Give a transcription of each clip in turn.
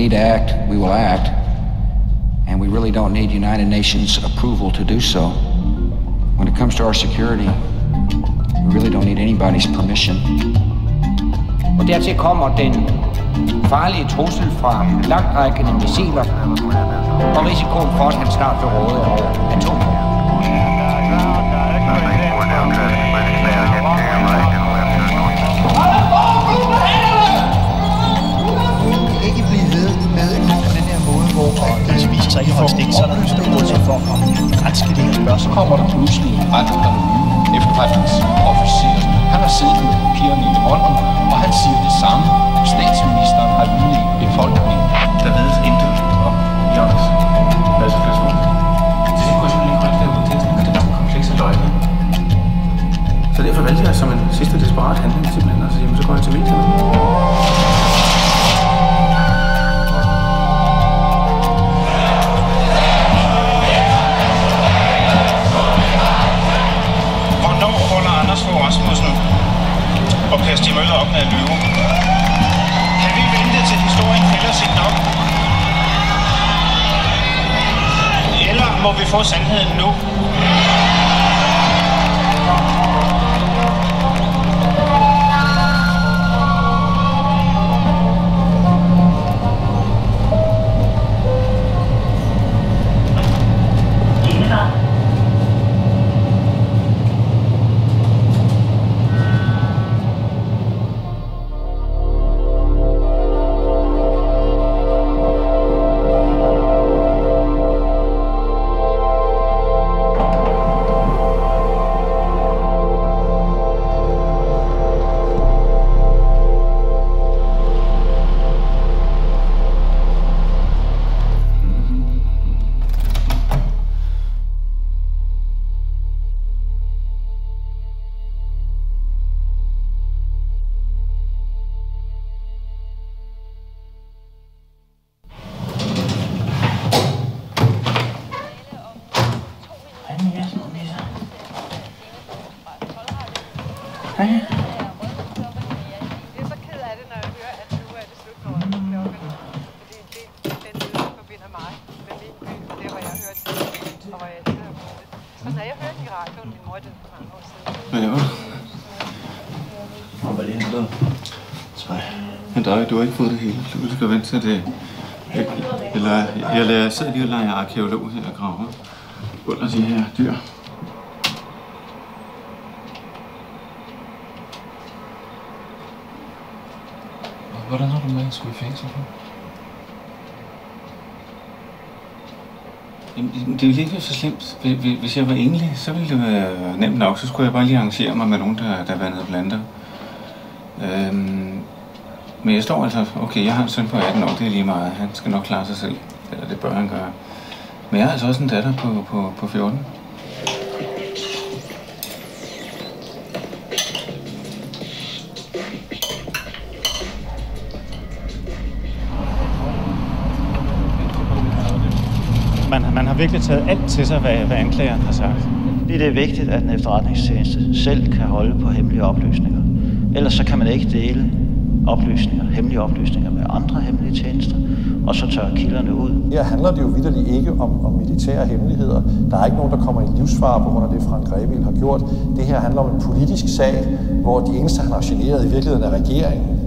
need to act, we will act. And we really don't need United Nations approval to do so. When it comes to our security, we really don't need anybody's permission. Og dertil kommer den farlige trussel fra langtrækkende missiler og risikoen for, at han snart vil råde over atomvåben. Ikke blive ved med den her måde, hvor det viser sig ikke at holde stik, så er der en stor mulighed for at grænske det her spørgsmål. Kommer der pludselig andre nye efterretningsofficerer. Han har siddet med papirerne i hånden, og han siger det samme. Statsministeren har udledt befolkningen. Der vedes intet om Jørgens valgflation. Det er simpelthen ikke korrekt, at det er enormt komplekse løgne. Så derfor valgte jeg som en sidste desperat handling simpelthen at sige, så går jeg til medierne. Og Per Stig Møller op med at løbe. Kan vi vente til historien fælder sit nok? Eller må vi få sandheden nu? Du har ikke fået det hele. Du skal vente til det. Jeg sidder lige og leger arkeolog her og graver under de her dyr. Hvordan har du med at skulle i fængsel på? Det er jo ikke så slemt. Hvis jeg var enlig, så ville det være nemt nok. Så skulle jeg bare lige arrangere mig med nogen, der vandede planter. Men jeg står altså, okay, jeg har en søn på 18 år, det er lige meget. Han skal nok klare sig selv, eller det bør han gøre. Men jeg har altså også en datter på 14. Man har virkelig taget alt til sig, hvad anklageren har sagt. Det er vigtigt, at en efterretningstjeneste selv kan holde på hemmelige oplysninger. Ellers så kan man ikke dele hemmelige oplysninger med andre hemmelige tjenester, og så tørre kilderne ud. Her handler det jo vitterligt ikke om militære hemmeligheder. Der er ikke nogen, der kommer i livsfare på grund af det, Frank Grevil har gjort. Det her handler om en politisk sag, hvor de eneste, han har generet i virkeligheden, er regeringen.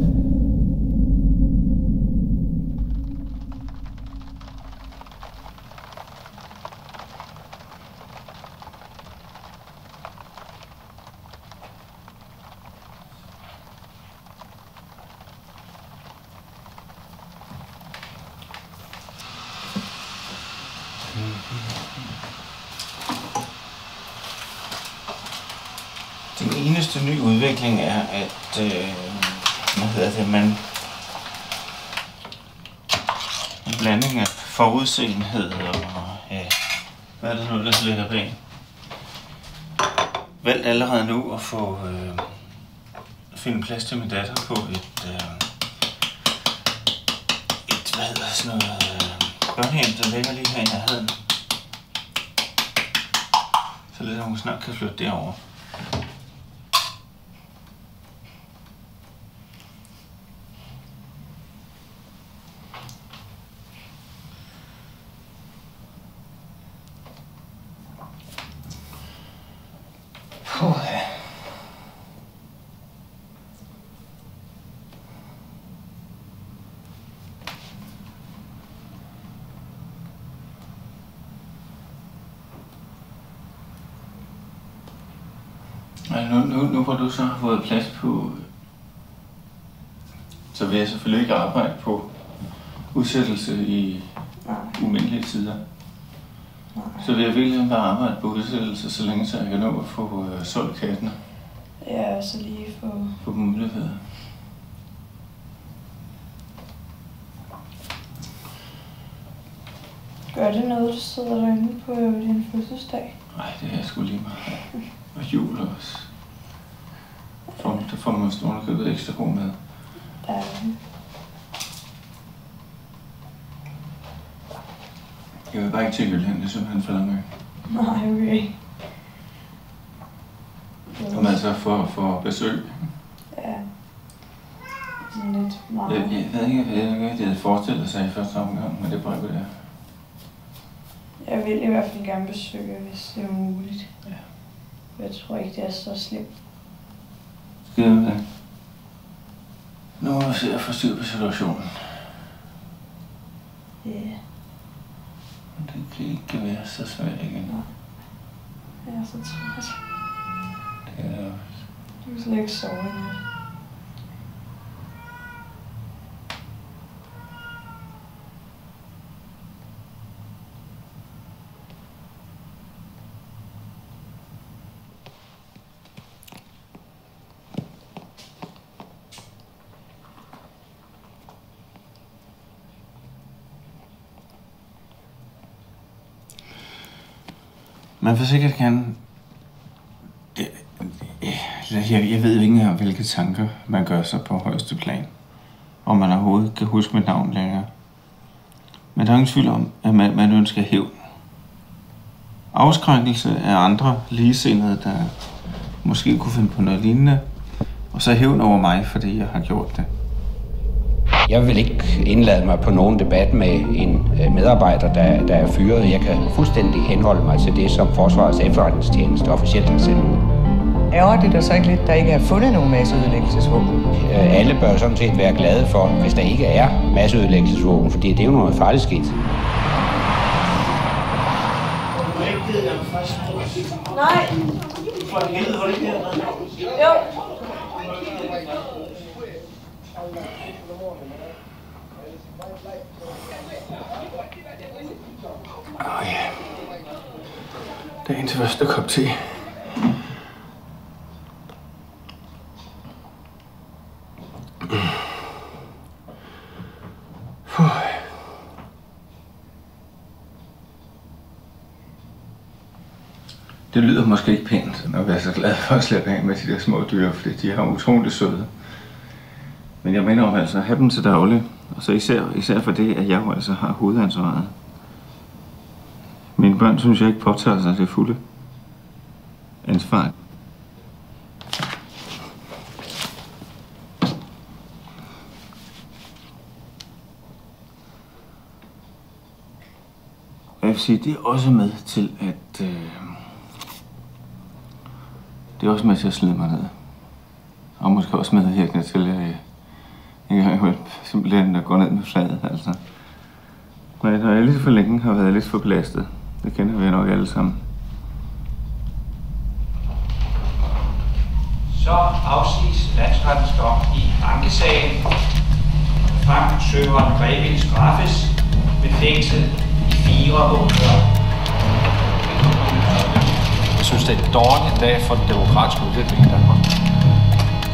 Den eneste nye udvikling er, at man en blanding af forudseenhed og hvad er det nu, der ligger bag? Valgt allerede nu at få finde plads til min datter på et hvad hedder sådan noget børnehjem, der ligger lige her i nærheden. Så lidt, at hun snart kan flytte derover. Nu hvor du så har fået plads på, så vil jeg selvfølgelig ikke arbejde på udsættelse i umindelige tider. Så vil jeg virkelig bare arbejde på udsættelse, så længe så jeg kan nå at få solgt kattene. Ja, så lige få muligheder. Gør det noget, du sidder derinde på din fødselsdag? Nej, det er jeg sgu lige meget. Og jul også. Der får man stående købet ekstra god mad. Ja. Jeg vil bare ikke til Jylland, det er simpelthen for langt. Nej, okay. Om altså for besøg. Ja. Sådan lidt meget. Jeg ved ikke, hvad de havde forestillet sig i første omgang, men det er bare det. Jeg vil i hvert fald gerne besøge, hvis det er muligt. Ja. Jeg tror ikke, det er så slemt. Skide med det. Nu må vi se at få styr på situationen. Ja. Det kan ikke være så svært igen. Jeg er så træt. Det er det også. Du kan slet ikke sove i nat. Man vil sikkert gerne... Jeg ved ikke engang, hvilke tanker man gør sig på højeste plan. Om man overhovedet kan huske mit navn længere. Men der er ingen tvivl om, at man ønsker hævn. Afskrækkelse af andre ligesindede, der måske kunne finde på noget lignende. Og så hævn over mig, fordi jeg har gjort det. Jeg vil ikke indlade mig på nogen debat med en medarbejder, der er fyret. Jeg kan fuldstændig henholde mig til det, som Forsvarets Efterretningstjeneste officielt har sendt. Ærger det da så ikke lidt, der ikke er fundet nogen masseødelæggelsesvåben? Alle bør sådan set være glade for, hvis der ikke er masseødelæggelsesvåben, fordi det er jo noget farligt skidt. Nej. For helvede, hvor det ikke Jo. Ja. Dagens første kop te. Det lyder måske ikke pænt, når jeg er så glad for at slippe af med de der små dyr, fordi de er utroligt søde. Men jeg mener om altså at have dem til daglig, og så især for det, at jeg jo altså har hovedansvaret. Mine børn synes jeg ikke påtager sig det fulde ansvar. Jeg vil sige, det er også med til at... det er også med til at slide mig ned. Og måske også medvirkende til, at jeg simpelthen at gå ned med fladet, altså. Men når jeg lidt for længe har været lidt for belastet, det kender vi nok alle sammen. Så afsiges landsrettens dom i ankesagen. Frank Søren Grevil straffes med fængsel i 4 måneder. Jeg synes, det er en dårlig dag for den demokratiske udvikling i Danmark.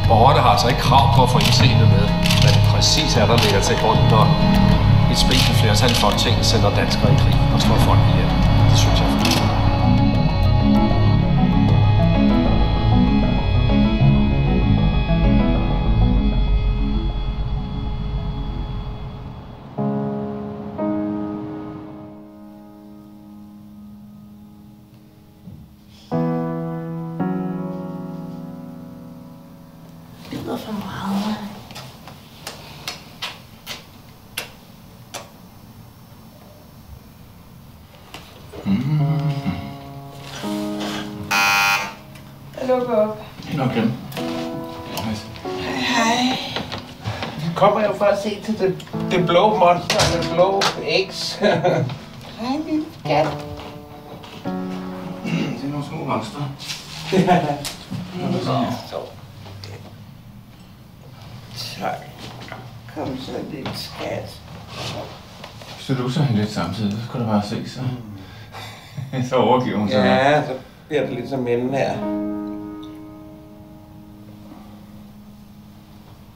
Borgerne har altså ikke krav på at få indseende med, hvad det præcis er, der ligger til grund, når et spinkelt flertal i Folketinget sender danskere i krig og slår folk ihjel. Det synes jeg er forkert. Det lyder for meget. Jeg lukker op. Okay. Hej. Kommer jeg for at se til det blå monster, det blå X. Hej, lille skat. Det er nogle små monster. Tak. Kom så, lille skat. Så du så hende lidt samtidig, så skal du bare se så. Så overgiver hun sig. Ja, så bliver det lidt som hende her.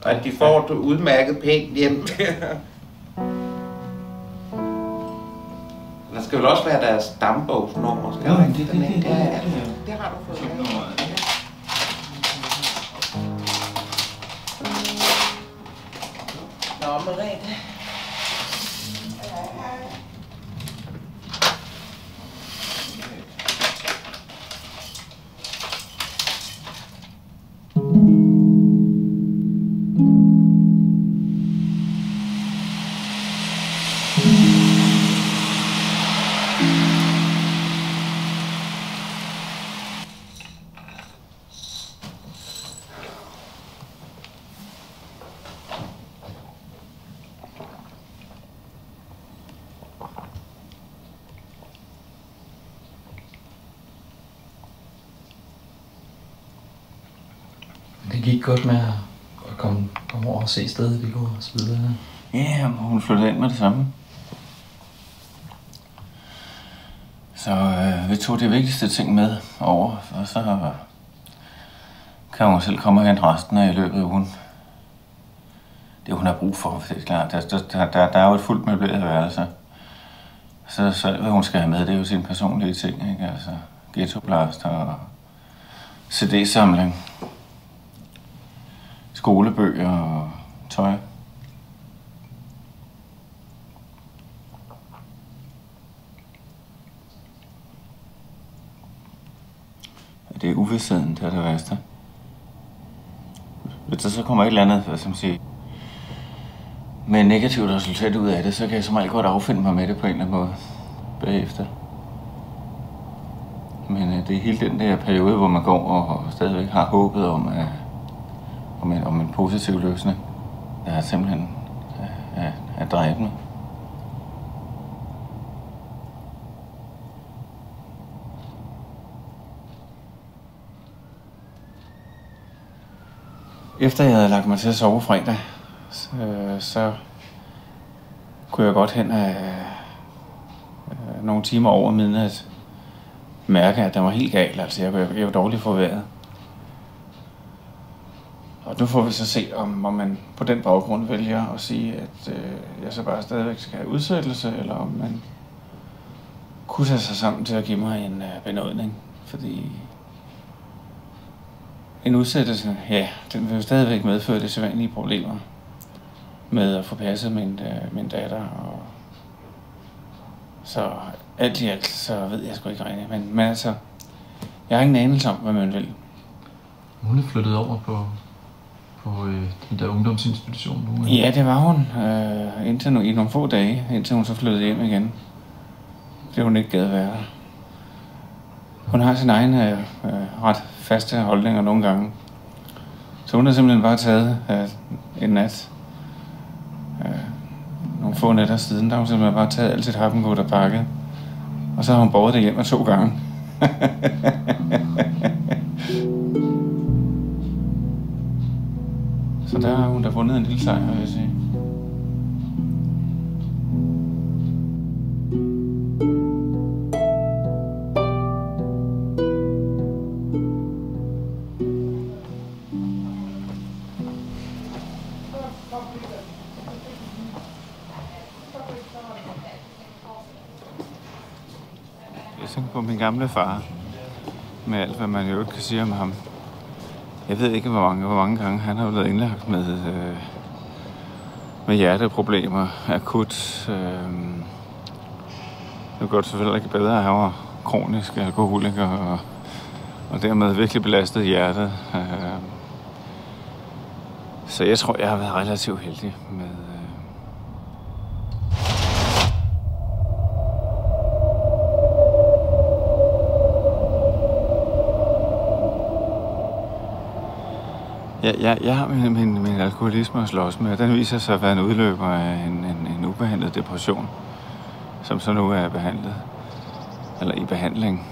Og de får det udmærket pænt hjem. Der skal vel også være deres stambogsnummer, skal der ikke? Det har du fået. Nå, Merete. Det gik godt med at komme over og se stedet, vi går og så videre. Ja, hun flyttede ind med det samme. Så vi tog de vigtigste ting med over, og så kan hun selv komme og hente resten af i løbet af ugen. Det hun har brug for, det er klart. Der er jo et fuldt møbleret værelse. Så hvad hun skal have med, det er jo sine personlige ting, ikke? Altså ghettoplaster og CD-samling. Skolebøger og tøj. Det er uvidstheden, det er det værste. Hvis der så kommer et eller andet, hvad skal man sige, med et negativt resultat ud af det, så kan jeg som regel godt affinde mig med det på en eller anden måde bagefter. Men det er hele den der periode, hvor man går og stadigvæk har håbet om en positiv løsning, der er simpelthen at dræbe mig. Efter jeg havde lagt mig til at sove fredag, så kunne jeg godt hen af nogle timer over midnat mærke, at den var helt gal. Altså, jeg var dårlig for vejret. Og nu får vi så se, om man på den baggrund vælger at sige, at jeg så bare stadigvæk skal have udsættelse, eller om man kunne tage sig sammen til at give mig en benådning. Fordi en udsættelse, ja, den vil jo stadigvæk medføre det sædvanlige problemer med at få passet min datter. Og så alt i alt, så ved jeg sgu ikke rigtigt. Men altså, jeg har ingen anelse om, hvad man vil. Hun er flyttet over på den der ungdomsinstitution nu? Ja, det var hun. Indtil i nogle få dage, indtil hun så flyttede hjem igen. Det hun ikke gad være. Hun har sin egen ret faste holdninger nogle gange. Så hun har simpelthen bare taget en nat, nogle få nætter siden, der har hun simpelthen bare taget alt sit happenkort og pakket. Og så har hun båret det hjem 2 gange. Så der har hun da vundet en lille sejr, vil jeg sige. Jeg tænker på min gamle far, med alt hvad man jo ikke kan sige om ham. Jeg ved ikke, hvor mange gange han har blevet indlagt med hjerteproblemer, akut. Det går selvfølgelig ikke bedre, at han var kronisk alkoholiker og dermed virkelig belastet hjertet. Så jeg tror, jeg har været relativt heldig med... Jeg har min alkoholisme at slås med, og den viser sig at være en udløber af en ubehandlet depression, som så nu er behandlet, eller i behandling.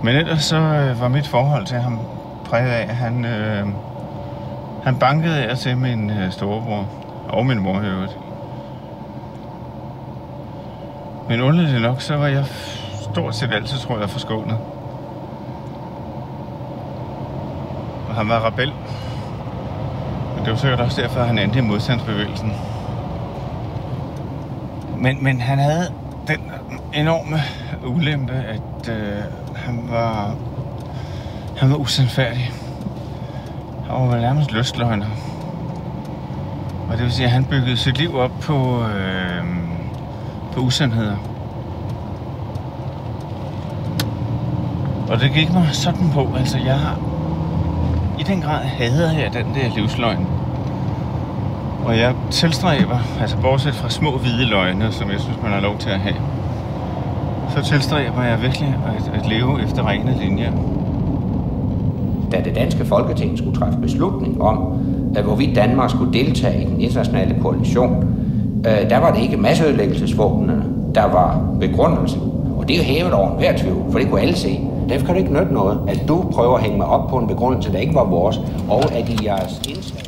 Men ellers så var mit forhold til ham præget af, at han bankede af til min storebror, og min mor i øvrigt. Men underligt nok, så var jeg stort set altid, tror jeg, forskånet. Og han var rebel. Og det var sikkert også derfor, at han endte i modstandsbevægelsen. Men han havde den enorme ulempe, at han var usandfærdig. Han var nærmest lystløgner. Og det vil sige, at han byggede sit liv op på usandheder. Og det gik mig sådan på, altså i den grad hader jeg den der livsløgn. Og jeg tilstræber, altså bortset fra små hvide løgne, som jeg synes, man har lov til at have, så tilstræber jeg virkelig at leve efter rene linjer. Da det danske Folketing skulle træffe beslutning om, at hvorvidt Danmark skulle deltage i den internationale koalition, der var det ikke masseødelæggelsesvåbnene, der var begrundelsen. Og det er jo hævet over enhver tvivl, for det kunne alle se. Derfor kan det ikke nytte noget, at du prøver at hænge mig op på en begrundelse, der ikke var vores, og at i jeres indslag.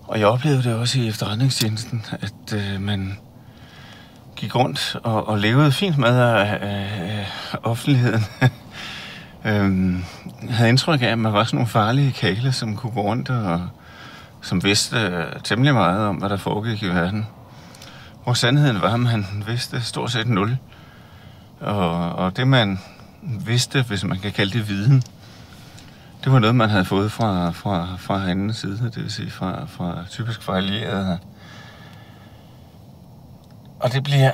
Og jeg oplevede det også i efterretningstjenesten, at man gik rundt og levede fint med af offentligheden. Havde indtryk af, at man var sådan nogle farlige kæle, som kunne gå rundt og som vidste temmelig meget om, hvad der foregik i verden. Hvor sandheden var, at man vidste stort set 0. Og det, man vidste, hvis man kan kalde det viden, det var noget, man havde fået fra anden side, det vil sige fra typisk fra allierede. Og det bliver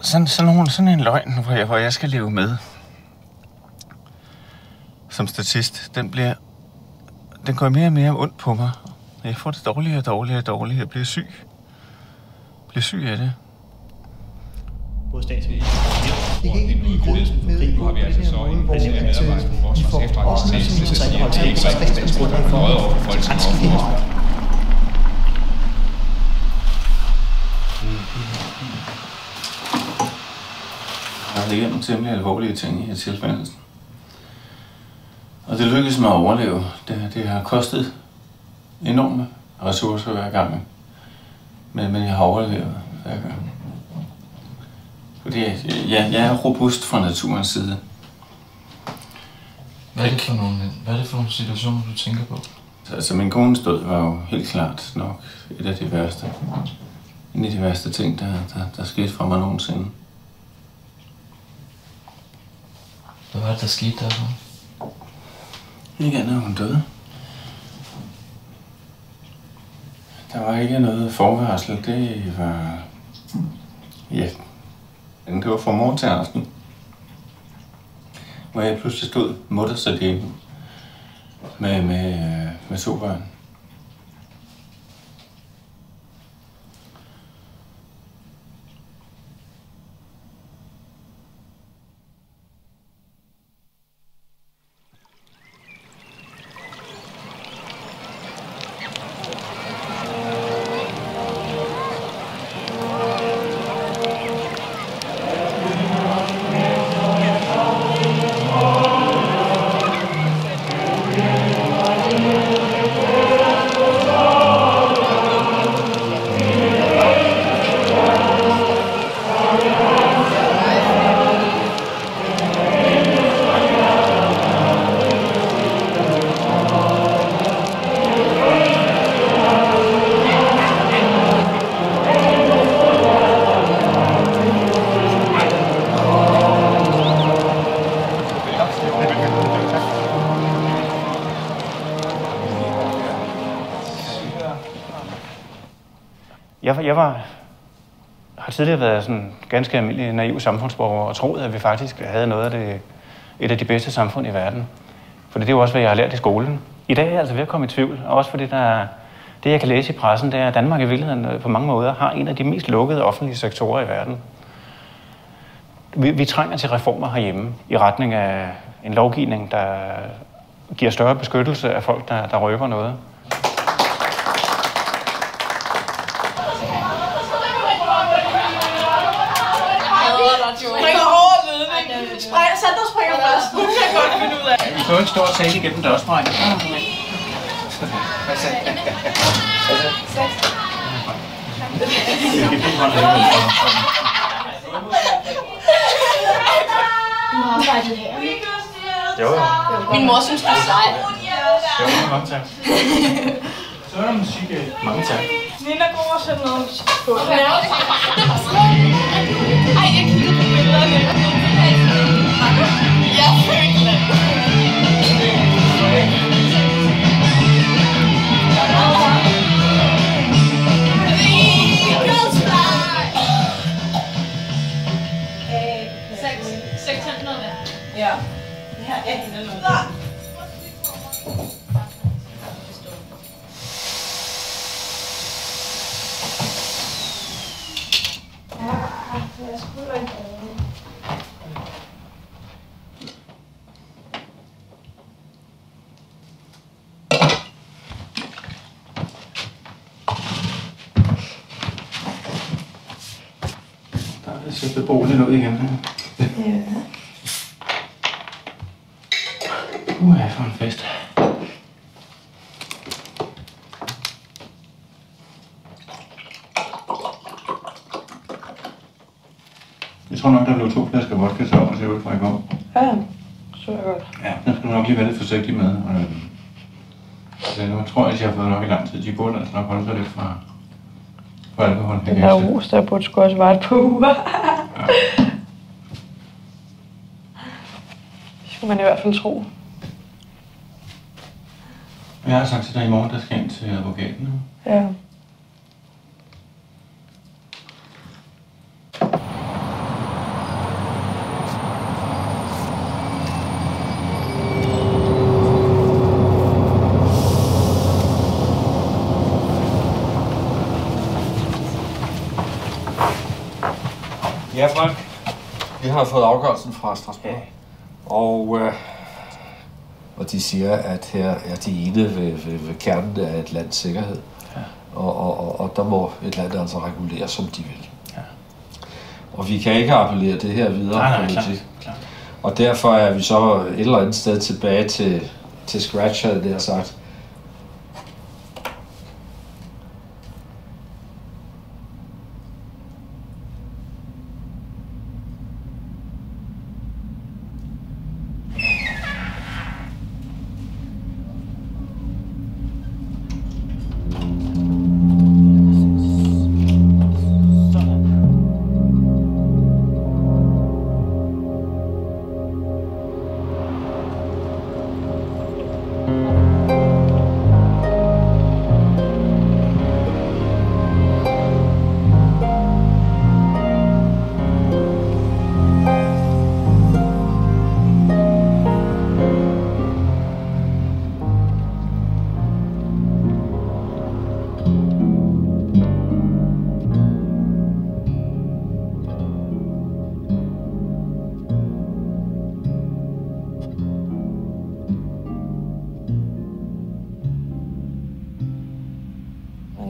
sådan en løgn, hvor jeg skal leve med som statist. Den går mere og mere ondt på mig. Jeg får det dårligere og dårligere og dårligere. Jeg bliver syg. Jeg bliver syg af det. Både statsministeren det kan ikke blive grund med krig, hvor vi altså så en medarbejder for vores efterretningstjeneste, så siger, at det ikke er rigtig grundlag for Folketinget. Jeg har igennem temmelig alvorlige ting i her tilfælde. Og det lykkedes mig at overleve. Det har kostet enorme ressourcer hver gang. Men jeg har overlevet hver gang. Fordi jeg er robust fra naturens side. Hvad er det for nogle situationer, du tænker på? Altså min kones død var jo helt klart nok en af de værste ting, der skete for mig nogensinde. Hvad var det, der skete der så? Ikke andet, hun døde. Der var ikke noget forvarsel. Det var... Ja, det var fra morgen til aften. Hvor jeg pludselig stod mutters alene med 2 børn. Jeg har tidligere været sådan ganske almindelig naiv samfundsborger og troet, at vi faktisk havde et af de bedste samfund i verden. For det er jo også, hvad jeg har lært i skolen. I dag er jeg altså ved at komme i tvivl, også fordi det, jeg kan læse i pressen, det er, at Danmark i virkeligheden på mange måder har en af de mest lukkede offentlige sektorer i verden. Vi trænger til reformer herhjemme i retning af en lovgivning, der giver større beskyttelse af folk, der røber noget. Sandra springer først. Nu kan jeg godt finde ud af. Vi kan jo ikke stå og tale igennem dørsprækken. Du har arbejdet her. Jo. Min mor synes, du er sej. Jo, mange tak. Så er der musik af. Mange tak. Nina går og sætter noget musik på. Ej, jeg kigger på billederne. Jeg følte det. Ja. Det her er hende noget. Jeg skulle ikke Der ser beboeligt ud igen. Ja. For en fest. Jeg tror nok, der blev 2 flasker vodka til over, ser ud fra i går. Ja, så er godt. Ja, den skal du nok lige være lidt forsigtig med. Jeg tror, at jeg har fået nok i lang tid. De burde altså nok holde sig lidt fra alkohol. Den der rus, der burde sgu også være et par uger. Ja. Det skulle man i hvert fald tro. Jeg har sagt til dig i morgen, der skal ind til advokaten. Ja. Ja, Frank. Vi har fået afgørelsen fra Strasbourg. Og de siger, at her er de ene ved kernen af et lands sikkerhed. Ja. Og der må et land altså regulere, som de vil. Ja. Og vi kan ikke appellere det her videre politik. Klart. Og derfor er vi så et eller andet sted tilbage til scratch, havde det sagt.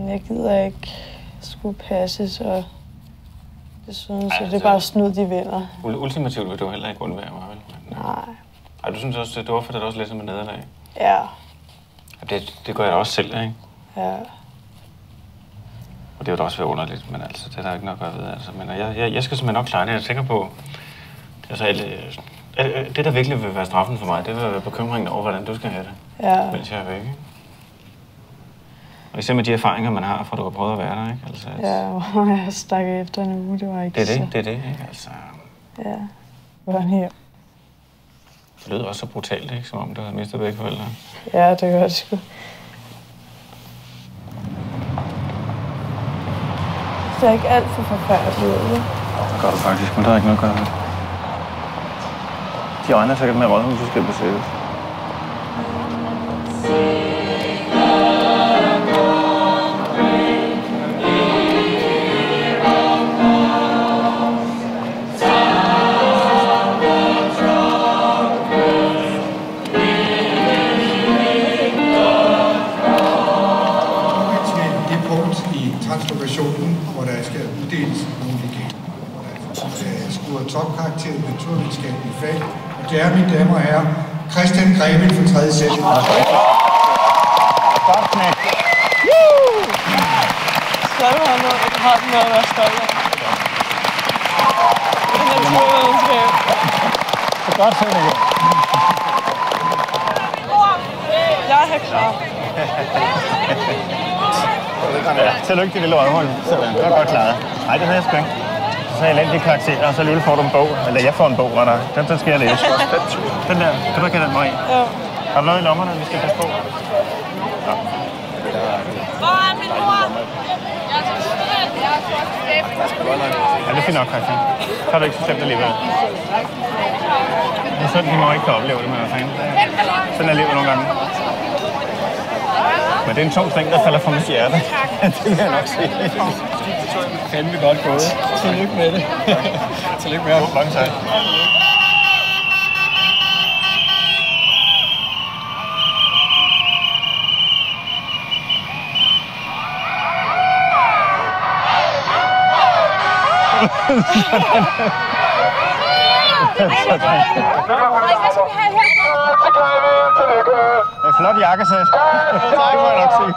Jeg gider ikke skulle passes, og desuden så det er bare snyd, de vinder. Ultimativt vil du heller ikke undvære mig, vel? Nej. Ej, du synes også, det var for det også lidt som en nederlag? Ja. Det gør jeg da også selv, ikke? Ja. Og det vil da også være underligt, men altså, det er der ikke nok at gøre ved. Altså. Men jeg skal simpelthen nok klare det. Jeg tænker på, det der virkelig vil være straffen for mig, det vil være bekymringen over, hvordan du skal have det, mens jeg er væk, ikke? Og især med de erfaringer, man har, fra du har prøvet at være der, ikke? Altså, Ja, jeg stak efter en uge, det var ikke det er det, ikke? Altså... Ja, børnehjem. Det lyder også så brutalt, ikke? Som om du havde mistet begge forældre. Ja, det gør det sgu. Det er ikke alt for forfærdeligt, eller? Det gør du faktisk, men der er ikke noget at gøre med. De regner sikkert med, at rådhuset skal besættes. transformationen, hvor der skal uddeles nogle legater. Der skulle have topkarakter i naturvidenskabelige fag. Og det er, mine damer og herrer, Christian Grevild for 3. sæt. Godt knæk. Så du har noget at være stolt af. Det er naturvidenskab. Det er godt, Sønneke. Jeg er klar. Ja, tillykke til lille røvhul. Sådan, det var godt klaret. Nej, det havde jeg sgu ikke. Så har jeg elendige karakterer, og så alligevel får du en bog. Eller jeg får en bog, og den skal jeg læse. Den der, kan du ikke have den mig i? Ja. Har du noget i lommerne, vi skal passe på? Ja. Hvor er min mor? Ja, det er fint nok, Christian. Så er du ikke så slemt alligevel. Det er sådan, de må ikke kan opleve det med at fan. Sådan er livet nogle gange. Men det er en tung ting, der falder fra mit hjerte. Det vil jeg nok sige. Fandme godt gået. Tillykke med det. Tillykke med det. Mange tak. Det er flot jakkesæt. Det må jeg nok sige.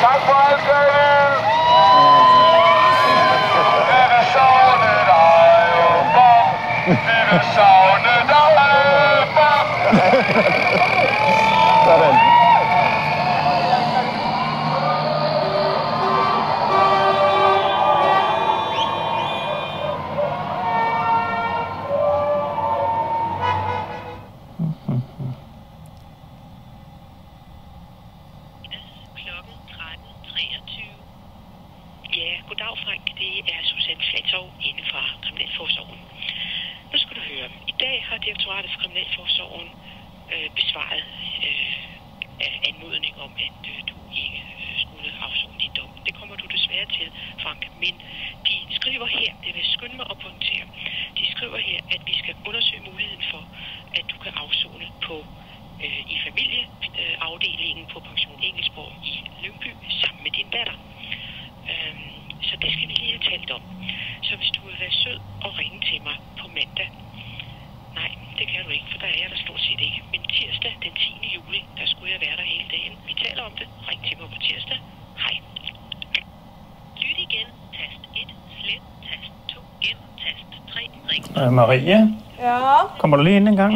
Tak for alt, David. Vi vil savne dig, Sådan. Goddag, Frank. Det er Susanne Flatov inde fra Kriminalforsorgen. Nu skal du høre. I dag har Direktoratet for Kriminalforsorgen besvaret anmodning om, at du ikke skulle afsone din dom. Det kommer du desværre til, Frank. Men de skriver her, det vil jeg skynde mig at pointere, de skriver her, at vi skal undersøge muligheden for, at du kan afsone på i familieafdelingen på Pension Engelsborg i Lyngby sammen med din datter. Så det skal vi lige have talt om. Så hvis du vil være sød og ringe til mig på mandag. Nej, det kan du ikke, for der er jeg der stort set ikke. Men tirsdag den 10. juli, der skulle jeg være der hele dagen. Vi taler om det. Ring til mig på tirsdag. Hej. Lyt igen. Tast 1. Slet. Tast 2. Gem. Tast 3. Ring. Maria? Ja? Kommer du lige ind en gang?